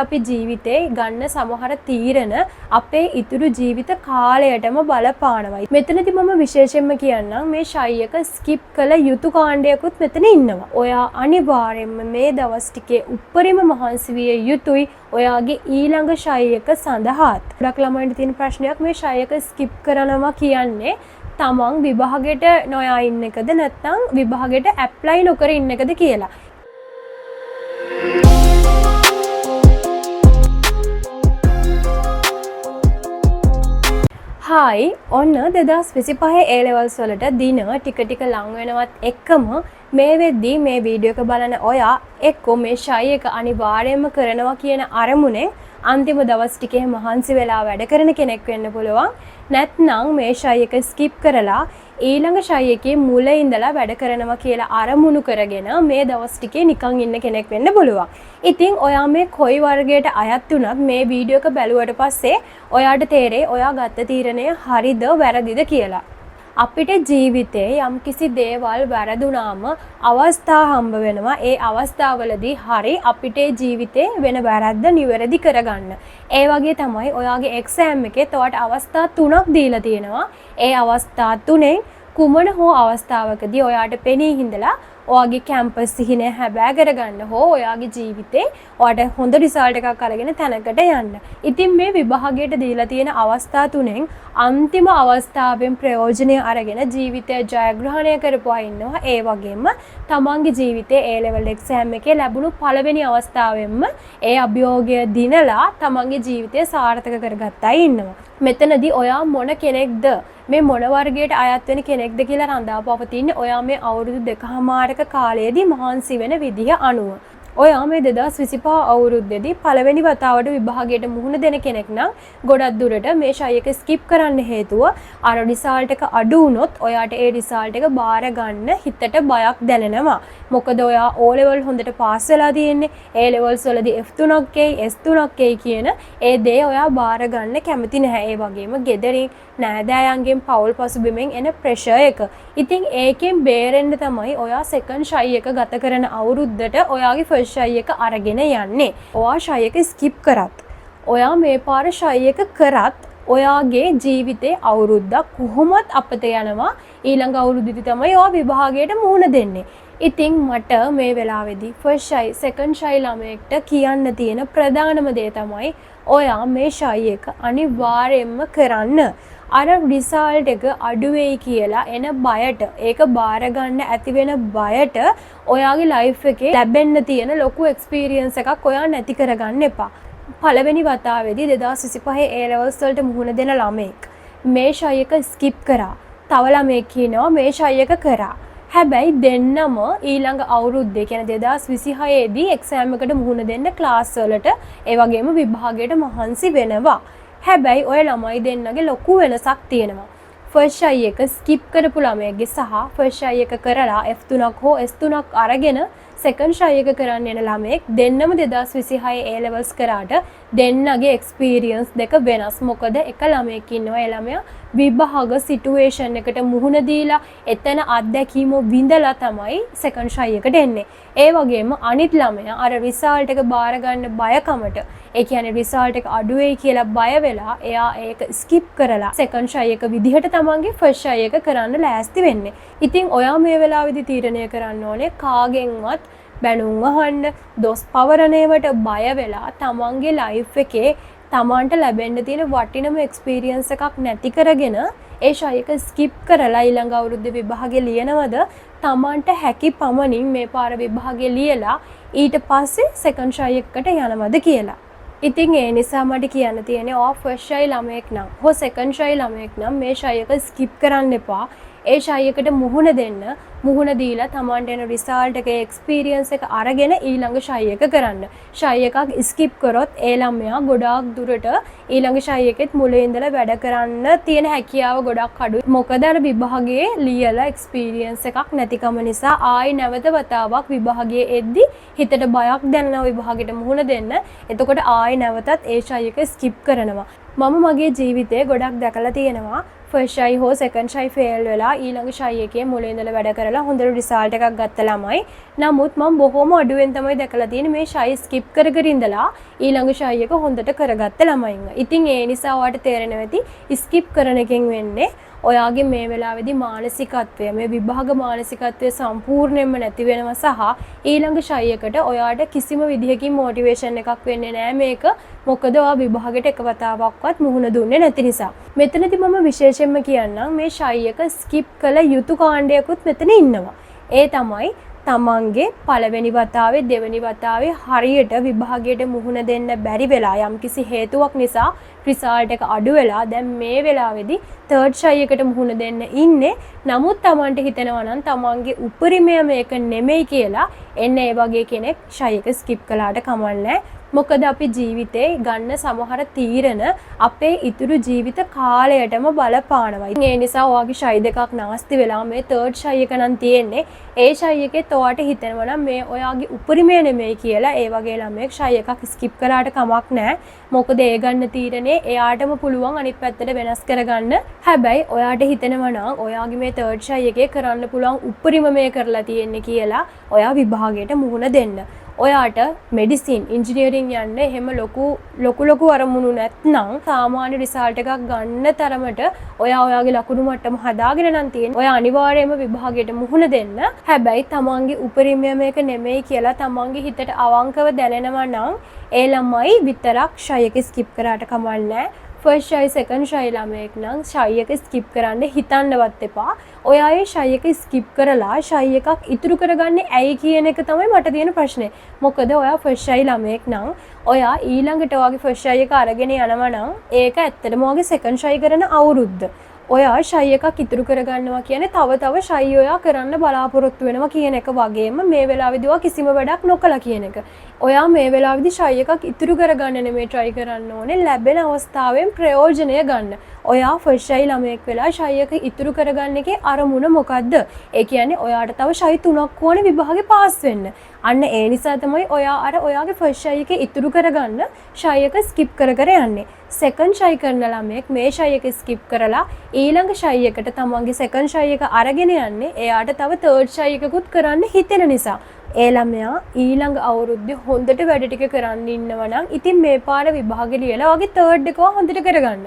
අපි ජීවිතේ ගන්න සමහර තීරණ අපේ ඉතුරු ජීවිත කාලයටම බලපානවා. මෙතනදී මම විශේෂයෙන්ම කියන්නම් මේ ෂයි එක ස්කිප් කළ යුතු කාණ්ඩයකුත් මෙතන ඉන්නවා. ඔයා අනිවාර්යයෙන්ම මේ දවස් ටිකේ උප්පරිම මහන්සි විය යුතුයි ඔයාගේ ඊළඟ ෂයි එක සඳහාත්. ගොඩක් ළමයින්ට තියෙන ප්‍රශ්නයක් මේ ෂයි එක ස්කිප් කරනවා කියන්නේ තමන් විභාගයට නොයා ඉන්න එකද නැත්නම් විභාගයට ඇප්ලයි නොකර ඉන්න එකද කියලා. හායි ඔන්න 2025 A levels වලට දින ටික ටික ලං වෙනවත් එක්කම මේ වෙද්දී මේ වීඩියෝ එක බලන ඔයා එක්කෝ මේ ෂයි එක අනිවාර්යයෙන්ම කරනවා කියන අරමුණෙන් අන්තිම දවස් ටිකේ මහන්සි වෙලා වැඩ කරන කෙනෙක් වෙන්න පුළුවන්. නැත්නම් මේ ෂයි එක ස්කිප් කරලා ඊළඟ ෂයි එකේ මුල ඉඳලා වැඩ කරනවා කියලා අරමුණු කරගෙන මේ දවස් ටිකේ නිකන් ඉන්න කෙනෙක් වෙන්න පුළුවන්. ඉතින් ඔයා මේ කොයි වර්ගයට අයත් වුණත් මේ වීඩියෝ එක බැලුවට පස්සේ ඔයාට තේරෙයි ඔයා ගත්ත තීරණය හරිද වැරදිද කියලා. අපිට ජීවිතේ යම්කිසි දේවල් වැරදුනාම අවස්ථා හම්බ වෙනවා. ඒ අවස්ථාවලදී හරි අපිට ජීවිතේ වෙන වැරද්ද නිවැරදි කරගන්න. ඒ වගේ තමයි ඔයාගේ එක්සෑම් එකේ තවට අවස්ථා 3ක් දීලා තියෙනවා. ඒ අවස්ථා 3ෙන් කුමන හෝ අවස්ථාවකදී ඔයාට පෙනී හිඳලා ඔයාගේ කැම්පස් සිහිනය හැබෑ කරගන්න හෝ ඔයාගේ ජීවිතේ ඔයාට හොඳ රිසල්ට් එකක් අරගෙන තැනකට යන්න. ඉතින් මේ විභාගයට දීලා තියෙන අවස්ථා 3ෙන් අන්තිම අවස්ථාවෙන් ප්‍රයෝජනය අරගෙන ජීවිතය ජයග්‍රහණය කරපුවා ඉන්නවා. ඒ වගේම තමන්ගේ ජීවිතේ A level exam එකේ ලැබුණු පළවෙනි අවස්ථාවෙන්ම ඒ අභියෝගය දිනලා තමන්ගේ ජීවිතය සාර්ථක කරගත්තා ඉන්නවා. මෙතනදී ඔයා මොන කෙනෙක්ද මේ මොන වර්ගයට අයත් වෙන කෙනෙක්ද කියලා රඳා පවතින්නේ ඔයා මේ අවුරුදු 2කමාරක කාලයේදී මහන්සි වෙන විදිහ අනුව. ඔයා මේ 2025 අවුරුද්දේදී පළවෙනි වතාවට විභාගයට මුහුණ දෙන කෙනෙක් නම් ගොඩක් දුරට මේ ෂයි එක ස්කිප් කරන්න හේතුව අර රිසල්ට් එක අඩු වුණොත් ඔයාට ඒ රිසල්ට් එක බාර ගන්න හිතට බයක් දැනෙනවා. මොකද ඔයා O level හොඳට පාස් වෙලා තියෙන්නේ. A levels වලදී F3ක් එයි S3ක් එයි කියන ඒ දේ ඔයා බාර ගන්න කැමති නැහැ. ඒ වගේම ගෙදරින් නෑදෑයන්ගෙන් පවුල් පසුබිමෙන් එන ප්‍රෙෂර් එක. ඉතින් ඒකෙන් බේරෙන්න තමයි ඔයා සෙකන්ඩ් ෂයි එක ගත කරන අවුරුද්දට ඔයාගේ ෆස්ට් ෂයි එක අරගෙන යන්නේ. ඔයා ෂයි එක ස්කිප් කරත් ඔයා මේ පාර ෂයි එක කරත් ඔයාගේ ජීවිතේ අවුරුද්දක් කොහොමත් අපත යනවා. ඊළඟ අවුරුද්දේදී තමයි ඔයා විභාගයට මුහුණ දෙන්නේ. ඉතින් මට මේ වෙලාවේදී ෆස්ට් ෂයි සෙකන්ඩ් ෂයි ළමයෙක්ට කියන්න තියෙන ප්‍රධානම දේ තමයි ඔයා මේ ෂයි එක අනිවාර්යයෙන්ම කරන්න. අර රිසල්ට් එක අඩු වෙයි කියලා එන බයට ඒක බාර ගන්න ඇති වෙන බයට ඔයාගේ ලයිෆ් එකේ ලැබෙන්න තියෙන ලොකු එක්ස්පීරියන්ස් එකක් ඔයා නැති කරගන්න එපා. පළවෙනි වතාවේදී 2025 A levels වලට මුහුණ දෙන ළමෙක් මේ ෂයි එක ස්කිප් කරා. තව ළමෙක් කියනවා මේ ෂයි එක කරා. හැබැයි දෙන්නම ඊළඟ අවුරුද්දේ කියන්නේ 2026 දී එක්සෑම් එකට මුහුණ දෙන්න ක්ලාස් වලට ඒ වගේම විභාගයට මහන්සි වෙනවා. හැබැයි ඔය ළමයි දෙන්නගේ ලොකු වෙනසක් තියෙනවා. ෆස්ට් ෂයි එක ස්කිප් කරපු ළමයෙක්ගේ සහ ෆස්ට් ෂයි එක කරලා F3ක් හෝ S3ක් අරගෙන සෙකන්ඩ් ෂයි එක කරන්න යන ළමයෙක් දෙන්නම 2026 A levels කරාට දෙන්නගේ එක්ස්පීරියන්ස් දෙක වෙනස්. මොකද එක ළමයෙක් ඉන්නවා ඒ ළමයා විභාග සිටුේෂන් එකට මුහුණ දීලා එතන අත්දැකීම විඳලා තමයි සෙකන්ඩ් ෂයි එකට එන්නේ. ඒ වගේම අනිත් ළමයා අර රිසල්ට් එක බාර ගන්න බයකමට ඒ කියන්නේ රිසල්ට් එක අඩු වෙයි කියලා බය වෙලා එයා ඒක ස්කිප් කරලා සෙකන්ඩ් ෂයි එක විදිහට තමන්ගේ ෆස්ට් ෂයි එක කරන්න ලෑස්ති වෙන්නේ. ඉතින් ඔයා මේ වෙලාවේදී තීරණය කරන්න ඕනේ කාගෙන්වත් බැනුම් අහන්න දොස් පවරණේවට බය වෙලා තමන්ගේ ලයිෆ් එකේ තමන්ට ලැබෙන්න තියෙන වටිනම එක්ස්පීරියන්ස් එකක් නැති කරගෙන ඒ ෂයි එක ස්කිප් කරලා ඊළඟ අවුරුද්දේ විභාගේ ලියනවද තමන්ට හැකි පමණින් මේ පාර විභාගේ ලියලා ඊට පස්සේ සෙකන්ඩ් ෂයි එකකට යනවද කියලා. ඉතින් ඒ නිසා මට කියන්න තියෙන්නේ ඔයා ෆස්ට් ෂයි ළමයෙක් නම් හෝ සෙකන්ඩ් ෂයි ළමයෙක් නම් මේ ෂයි එක ස්කිප් කරන්න එපා. ඒ ෂයි එකට මුහුණ දෙන්න. මුහුණ දීලා තමන්ට එන රිසල්ට් එකේ එක්ස්පීරියන්ස් එක අරගෙන ඊළඟ ෂයි එක කරන්න. ෂයි එකක් ස්කිප් කරොත් ඒ ළමයා ගොඩාක් දුරට ඊළඟ ෂයි එකෙත් මුලින් ඉඳලා වැඩ කරන්න තියෙන හැකියාව ගොඩක් අඩුයි. මොකද අර විභාගයේ ලියලා එක්ස්පීරියන්ස් එකක් නැතිකම නිසා ආයි නැවත වතාවක් විභාගයේ එද්දි හිතට බයක් දැනෙනවා විභාගෙට මුහුණ දෙන්න. එතකොට ආයි නැවතත් ඒ ෂයි එක ස්කිප් කරනවා. මම මගේ ජීවිතේ ගොඩක් දැකලා තියෙනවා ෆස්ට් ෂයි හෝ සෙකන්ඩ් ෂයි ෆේල් වෙලා ඊළඟ ෂයි එකේ මුලින් ඉඳලා වැඩ කරලා හොඳ රිසල්ට් එකක් ගත්ත ළමයි. නමුත් මම බොහොම අඩුවෙන් තමයි දැකලා තියෙන්නේ මේ ෂයි ස්කිප් කර කර ඉඳලා ඊළඟ ෂයි එක හොඳට කරගත්ත ළමයින්ව. ඉතින් ඒ නිසා ඔයාලට තේරෙනවා ඇති ස්කිප් කරන එකෙන් වෙන්නේ ඔයාගේ මේ වෙලාවේදී මානසිකත්වය මේ විභාග මානසිකත්වය සම්පූර්ණයෙන්ම නැති වෙනවා සහ ඊළඟ ෂයි එකට ඔයාට කිසිම විදිහකින් මොටිවේෂන් එකක් වෙන්නේ නැහැ මේක. මොකද ඔයා විභාගෙට එක වතාවක්වත් මුහුණ දුන්නේ නැති නිසා. මෙතනදී මම විශේෂයෙන්ම කියන්නම් මේ ෂයි එක ස්කිප් කළ යුතු කාණ්ඩයකුත් මෙතන ඉන්නවා. ඒ තමයි තමන්ගේ පළවෙනි වතාවේ දෙවෙනි වතාවේ හරියට විභාගයට මුහුණ දෙන්න බැරි වෙලා යම්කිසි හේතුවක් නිසා රිසල්ට් එක අඩු වෙලා දැන් මේ වෙලාවේදී තර්ඩ් ෂයි එකට මුහුණ දෙන්න ඉන්නේ. නමුත් තමන්ට හිතෙනවා නම් තමන්ගේ උපරිමය මේක නෙමෙයි කියලා එන්න ඒ වගේ කෙනෙක් ෂයි එක ස්කිප් කළාට කමන්නේ. මොකද අපි ජීවිතේ ගන්න සමහර තීරණ අපේ ඉතුරු ජීවිත කාලයටම බලපානවා. ඒ නිසා ඔයාගේ ෂයි දෙකක් නාස්ති වෙලා මේ තර්ඩ් ෂයි එක නම් තියෙන්නේ. ඒ ෂයි එකෙත් ඔයාට හිතෙනවා නම් මේ ඔයාගේ උපරිමය නෙමෙයි කියලා ඒ වගේ ළමයෙක් ෂයි එකක් ස්කිප් කළාට කමක් නැහැ. මොකද ඒ ගන්න තීරණේ එයාටම පුළුවන් අනිත් පැත්තට වෙනස් කරගන්න. හැබැයි ඔයාට හිතෙනවා නම් ඔයාගේ මේ තර්ඩ් ෂයි එකේ කරන්න පුළුවන් උපරිම මේ කරලා තියෙන්නේ කියලා ඔයා විභාගයට මුහුණ දෙන්න. ඔයාට මෙඩිසින් ඉංජිනේරින් යන්න එහෙම ලොකු අරමුණු නැත්නම් සාමාන්‍ය රිසල්ට් එකක් ගන්න තරමට ඔයාගේ ලකුණු මට්ටම හදාගෙන නම් තියෙන. ඔයා අනිවාර්යයෙන්ම විභාගයට මුහුණ දෙන්න. හැබැයි තමන්ගේ උපරිමය මේක නෙමෙයි කියලා තමන්ගේ හිතට අවංකව දැනෙනවා නම් ඒ ළමයි විතරක් ෂයි එක ස්කිප් කරාට කමන්නේ. ෆස්ට් ෂයි සෙකන්ඩ් ෂයි ළමයෙක් නම් ෂයි එක ස්කිප් කරන්න හිතන්නවත් එපා. ඔයා ඒ ෂයි එක ස්කිප් කරලා ෂයි එකක් ඉතුරු කරගන්නේ ඇයි කියන එක තමයි මට තියෙන ප්‍රශ්නේ. මොකද ඔයා ෆස්ට් ෂයි ළමයෙක් නම් ඔයා ඊළඟට ඔයාගේ ෆස්ට් ෂයි එක අරගෙන යනවා නම් ඒක ඇත්තටම ඔයාගේ සෙකන්ඩ් ෂයි කරන අවුරුද්ද. ඔයා ෂයි එකක් ඉතුරු කරගන්නවා කියන්නේ තව ෂයි ඔයා කරන්න බලාපොරොත්තු වෙනවා කියන එක වගේම මේ වෙලාවේදී ඔයා කිසිම වැඩක් නොකලා කියන එක. ඔයා මේ වෙලාවේදී ෂයි එකක් ඉතුරු කරගන්න නෙමෙයි try කරන්න ඕනේ ලැබෙන අවස්ථාවෙන් ප්‍රයෝජනය ගන්න. ඔයා ෆස්ට් ෂයි ළමයෙක් වෙලා ෂයි එක ඉතුරු කරගන්න එකේ අරමුණ මොකද්ද? ඒ කියන්නේ ඔයාට තව ෂයි 3ක් ඕනේ විභාගේ පාස් වෙන්න. අන්න ඒ නිසා තමයි ඔයා ඔයාගේ ෆස්ට් ෂයි එකේ ඉතුරු කරගන්න ෂයි එක ස්කිප් කර යන්නේ. සෙකන්ඩ් ෂයි කරන ළමයෙක් මේ ෂයි එක ස්කිප් කරලා ඊළඟ ෂයි එකට තමන්ගේ සෙකන්ඩ් ෂයි එක අරගෙන යන්නේ එයාට තව තර්ඩ් ෂයි එකකුත් කරන්න හිතෙන නිසා. ඒ ළමයා ඊළඟ අවුරුද්දේ හොඳට වැඩ ටික කරන්න ඉන්නවා නම් ඉතින් මේ පාර විභාගෙ ලියලා වගේ තර්ඩ් එක හොඳට කරගන්න.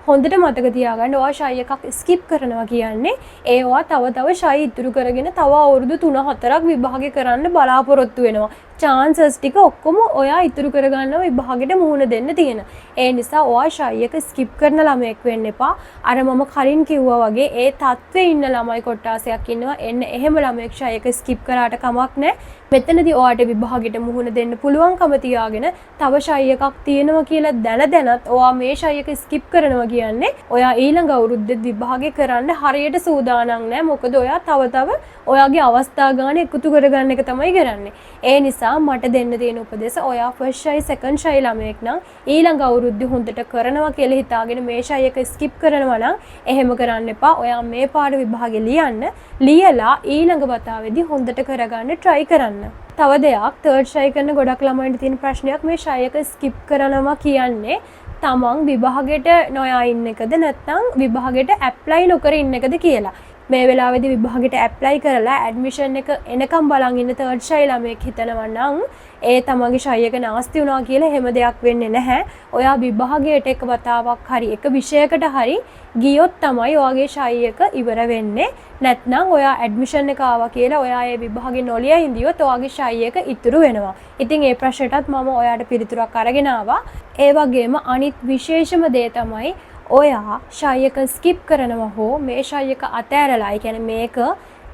හොඳට මතක තියාගන්න ඔයා ෂයි එකක් ස්කිප් කරනවා කියන්නේ ඒවා තව ෂයි ඉතුරු කරගෙන තව අවුරුදු 3-4ක් විභාගෙ කරන්න බලාපොරොත්තු වෙනවා. chances ටික ඔක්කොම ඔයා ඉතුරු කරගන්නවා විභාගෙට මුහුණ දෙන්න තියෙන. ඒ නිසා ඔයා ෂයි එක ස්කිප් කරන ළමයෙක් වෙන්න එපා. අර මම කලින් කිව්වා වගේ ඒ තත්ත්වේ ඉන්න ළමයි කොට්ටාසයක් ඉන්නවා. එන්න එහෙම ළමයෙක් ෂයි එක ස්කිප් කරාට කමක් නැහැ. මෙතනදී ඔයාට විභාගෙට මුහුණ දෙන්න පුළුවන්කම තියාගෙන තව ෂයි එකක් තියෙනවා කියලා දැනත් ඔයා මේ ෂයි එක ස්කිප් කරනවා කියන්නේ ඔයා ඊළඟ අවුරුද්දේ විභාගේ කරන්න හරියට සූදානම් නැහැ. මොකද ඔයා තව ඔයාගේ අවස්ථා ගන්න එකතු කරගන්න එක තමයි කරන්නේ. ඒ නිසා මට දෙන්න තියෙන උපදේශ ඔයා ෆස්ට් ෂයි සෙකන්ඩ් ෂයි ළමයෙක් නම් ඊළඟ අවුරුද්දේ හොඳට කරනවා කියලා හිතාගෙන මේ ෂයි එක ස්කිප් කරනවා නම් එහෙම කරන්න එපා. ඔයා මේ පාඩ විභාගෙ ලියලා ඊළඟ වතාවේදී හොඳට කරගන්න try කරන්න. තව දෙයක් තර්ඩ් ෂයි කරන ගොඩක් ළමයින්ට තියෙන ප්‍රශ්නයක් මේ ෂයි එක ස්කිප් කරනවා කියන්නේ තමන් විභාගෙට නොයා ඉන්න එකද නැත්නම් විභාගෙට ඇප්ලයි නොකර ඉන්න එකද කියලා. මේ වෙලාවේදී විභාගෙට ඇප්ලයි කරලා ඇඩ්මිෂන් එක එනකම් බලන් ඉන්න තර්ඩ් ෂයි ළමයෙක් හිතනවා නම් ඒ තමන්ගේ ෂයි එක නාස්ති වුණා කියලා හැම දෙයක් වෙන්නේ නැහැ. ඔයා විභාගයට එක වතාවක් හරි එක විෂයකට හරි ගියොත් තමයි ඔයාගේ ෂයි එක ඉවර වෙන්නේ. නැත්නම් ඔයා ඇඩ්මිෂන් එක ආවා කියලා ඔයා ඒ විභාගේ නොලිය හිඳියොත් ඔයාගේ ෂයි එක ඉතුරු වෙනවා. ඉතින් ඒ ප්‍රශ්නටත් මම ඔයාට පිළිතුරක් අරගෙන ආවා. ඒ වගේම අනිත් විශේෂම දේ තමයි ඔයා ෂයි එක ස්කිප් කරනවා හෝ මේ ෂයි එක අතෑරලා ඒ කියන්නේ මේක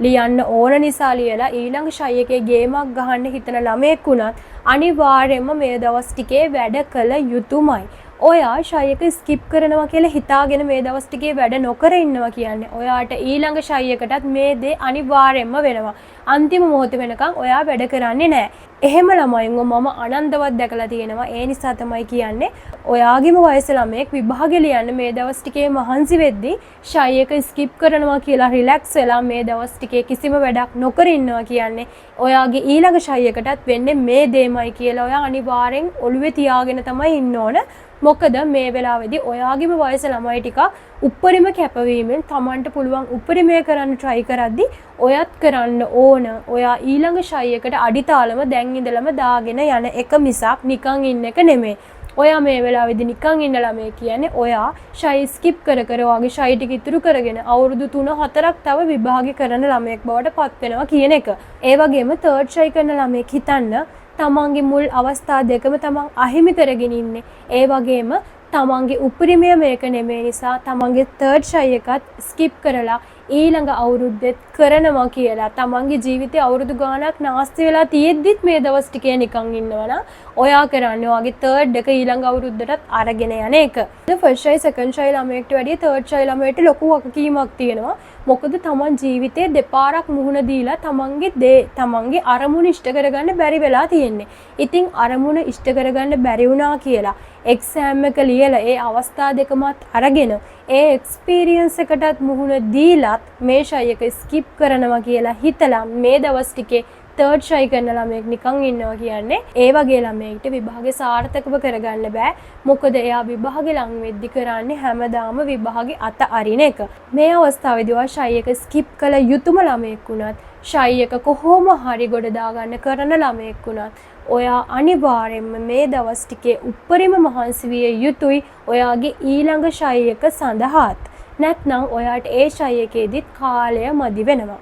ලියන්න ඕන නිසා ලියලා ඊළඟ ෂයි එකේ ගේමක් ගහන්න හිතන ළමයෙක් වුණත් අනිවාර්යයෙන්ම මේ දවස් ටිකේ වැඩ කළ යුතුමයි. ඔයා ෂයි එක ස්කිප් කරනවා කියලා හිතාගෙන මේ දවස් ටිකේ වැඩ නොකර ඉන්නවා කියන්නේ ඔයාට ඊළඟ ෂයි එකටත් මේ දේ අනිවාර්යයෙන්ම වෙනවා. අන්තිම මොහොත වෙනකන් ඔයා වැඩ කරන්නේ නැහැ. එහෙම ළමයින්ව මම අනන්තවත් දැකලා තියෙනවා. ඒ නිසා තමයි කියන්නේ ඔයාගේම වයස ළමයෙක් විභාගෙ ලියන්න මේ දවස් ටිකේ මහන්සි වෙද්දී ෂයි එක ස්කිප් කරනවා කියලා රිලැක්ස් වෙලා මේ දවස් ටිකේ කිසිම වැඩක් නොකර ඉන්නවා කියන්නේ ඔයාගේ ඊළඟ ෂයි එකටත් වෙන්නේ මේ දෙයමයි කියලා ඔයා අනිවාර්යෙන් ඔළුවේ තියාගෙන තමයි ඉන්න ඕන. මොකද මේ වෙලාවේදී ඔයාගේම වයස ළමයි ටික උප්පරිම කැපවීමෙන් Tamanට පුළුවන් උපරිමය කරන්න try කරද්දී ඔයත් කරන්න ඕන. ඔයා ඊළඟ ෂයි එකට අඩිතාලම දැන් ඉඳලම දාගෙන යන එක මිසක් නිකන් ඉන්න එක නෙමෙයි. ඔයා මේ වෙලාවේදී නිකන් ඉන්න ළමයි කියන්නේ ඔයා ෂයි ස්කිප් කර කර ඔයාගේ ෂයි ටික ඉතුරු කරගෙන අවුරුදු 3-4ක් තව විභාගය කරන ළමයෙක් බවට පත් වෙනවා කියන එක. ඒ වගේම තර්ඩ් ෂයි කරන ළමයෙක් හිතන්න තමන්ගේ මුල් අවස්ථා දෙකම තමන් අහිමි කරගෙන ඉන්නේ. ඒ වගේම තමන්ගේ උපරිමය මේක නෙමෙයි නිසා තමන්ගේ තර්ඩ් ෂයි එකත් ස්කිප් කරලා ඊළඟ අවුරුද්දෙත් කරනවා කියලා තමන්ගේ ජීවිතේ අවුරුදු ගාණක් නාස්ති වෙලා තියෙද්දිත් මේ දවස් ටිකේ නිකන් ඉන්නවනම් ඔයා කරන්නේ ඔයාගේ තර්ඩ් එක ඊළඟ අවුරුද්දටත් අරගෙන යන එක. ෆස්ට් ෂයි සෙකන්ඩ් ෂයි ළමයෙක්ට වැඩිය තර්ඩ් ෂයි ළමයට ලොකු වගකීමක් තියෙනවා. මොකද තමන් ජීවිතේ දෙපාරක් මුහුණ දීලා තමන්ගේ අරමුණ ඉෂ්ට කරගන්න බැරි වෙලා තියෙන්නේ. ඉතින් අරමුණ ඉෂ්ට කරගන්න බැරි වුණා කියලා එක්සෑම් එක ලියලා ඒ අවස්ථා දෙකමත් අරගෙන ඒ එක්ස්පීරියන්ස් එකටත් මුහුණ දීලත් මේ ෂයි එක ස්කිප් කරනවා කියලා හිතලා මේ දවස් ටිකේ තර්ඩ් ෂයි කරන ළමයෙක් නිකන් ඉන්නවා කියන්නේ ඒ වගේ ළමයෙක්ට විභාගේ සාර්ථකව කරගන්න බෑ. මොකද එයා විභාගේ ලං වෙද්දි කරන්නේ හැමදාම විභාගේ අත අරින එක. මේ අවස්ථාවේදී ඔයා ෂයි එක ස්කිප් කළ යුතුම ළමයෙක් වුණත් ෂයි එක කොහොම හරි ගොඩ දාගන්න කරන ළමයෙක් වුණත් ඔයා අනිවාර්යෙන්ම මේ දවස් ටිකේ උපරිම මහන්සි විය යුතුයි ඔයාගේ ඊළඟ ෂයි එක සඳහාත්. නැත්නම් ඔයාට ඒ ෂයි එකේදීත් කාලය මදි වෙනවා.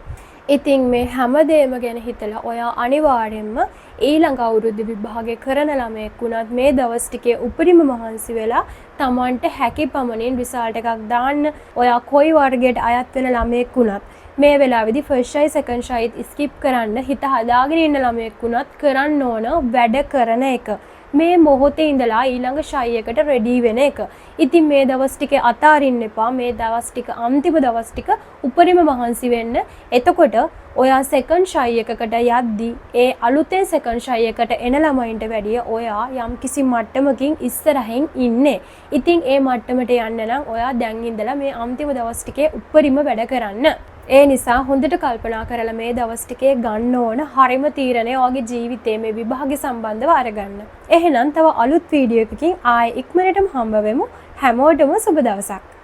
ඉතින් මේ හැමදේම ගැන හිතලා ඔයා අනිවාර්යෙන්ම ඊළඟ අවුරුද්ද විභාගය කරන ළමයෙක් වුණත් මේ දවස් ටිකේ උපරිම මහන්සි වෙලා Tamanට හැකි පමණින් රිසල්ට් එකක් දාන්න. ඔයා කොයි වර්ගයට අයත් වෙන ළමයෙක් වුණත් මේ වෙලාවේදී ෆස්ට් ෂයි සෙකන්ඩ් ෂයිත් ස්කිප් කරන්න හිත හදාගෙන ඉන්න ළමයෙක් වුණත් කරන්න ඕන වැඩ කරන එක. මේ මොහොතේ ඉඳලා ඊළඟ ෂයි එකට රෙඩි වෙන එක. ඉතින් මේ දවස් ටිකේ අතාරින්න එපා. මේ දවස් ටික අන්තිම දවස් ටික උපරිම මහන්සි වෙන්න. එතකොට ඔයා සෙකන්ඩ් ෂයි එකකට යද්දී ඒ අලුතෙන් සෙකන්ඩ් ෂයි එකට එන ළමයින්ට වැඩිය ඔයා යම් කිසි මට්ටමකින් ඉස්සරහින් ඉන්නේ. ඉතින් ඒ මට්ටමට යන්න නම් ඔයා දැන් ඉඳලා මේ අන්තිම දවස් ටිකේ උපරිම වැඩ කරන්න. ඒ නිසා හොඳට කල්පනා කරලා මේ දවස් ටිකේ ගන්න ඕන හරිම තීරණය ඔයාගේ ජීවිතයේ මේ විභාගය සම්බන්ධව අරගන්න. එහෙනම් තව අලුත් වීඩියෝ එකකින් ආයෙ ඉක්මනටම හම්බ වෙමු. හැමෝටම සුබ දවසක්.